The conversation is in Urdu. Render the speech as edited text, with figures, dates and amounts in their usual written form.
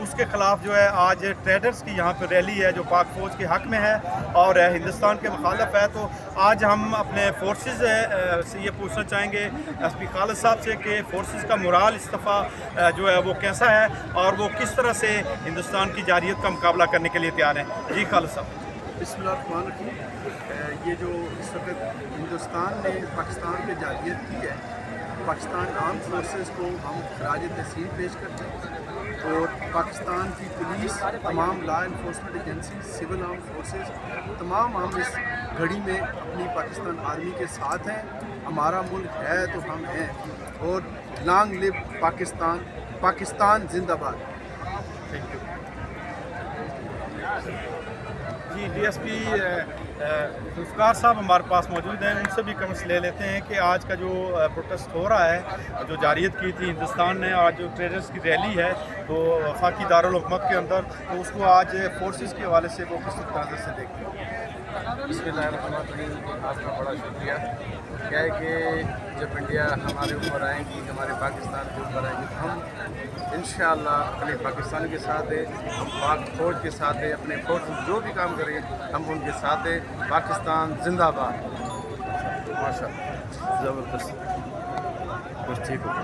اس کے خلاف جو ہے آج ٹریڈرز کی یہاں پہ ریلی ہے جو پاک فوج کے حق میں ہے اور ہندوستان کے مخالف ہے. تو آج ہم اپنے فورسز سے یہ پوچھنا چاہیں گے ایس پی خالد صاحب سے کہ فورسز کا مورال اس دفعہ جو ہے وہ کیسا ہے اور وہ کس طرح سے ہندوستان کی جارحیت کا مقابلہ کرنے کے لیے تیار ہیں. جی خالد صاحب. بسم اللہ الرحمن الرحیم. یہ جو اس وقت ہندوستان نے پاکستان پہ جارحیت کی ہے، پاکستان آرم فورسز کو ہم خراج تحسین پیش کرتے ہیں اور پاکستان کی پولیس، تمام law enforcement agencies, civil arm forces, تمام ہم اس گھڑی میں اپنی پاکستان آرمی کے ساتھ ہیں. ہمارا ملک ہے تو ہم ہیں اور لانگ لیو پاکستان، پاکستان زندہ باد. جی ڈی ایس پی ذوالفقار صاحب ہمارے پاس موجود ہیں، ان سے بھی کمنٹس لے لیتے ہیں کہ آج کا جو پروٹیسٹ ہو رہا ہے، جو جارحیت کی تھی ہندوستان نے، آج جو ٹریڈرز کی ریلی ہے تو وفاقی دارالحکومت کے اندر، تو اس کو آج فورسز کے حوالے سے وہ کس طرح سے دیکھتے ہیں. بسم اللہ الرحمن الرحیم. آپ کا بڑا شکریہ. کیا ہے کہ جب انڈیا ہمارے اوپر آئیں گی، ہمارے پاکستان کے اوپر آئیں گی، تو ہم انشاءاللہ اپنے پاکستان کے ساتھ ہیں، ہم پاک فوج کے ساتھ ہیں، اپنے فورسز جو بھی کام کریں ہم ان کے ساتھ ہیں. پاکستان زندہ باد. ماشاء اللہ. زبردست. بس ٹھیک ہو.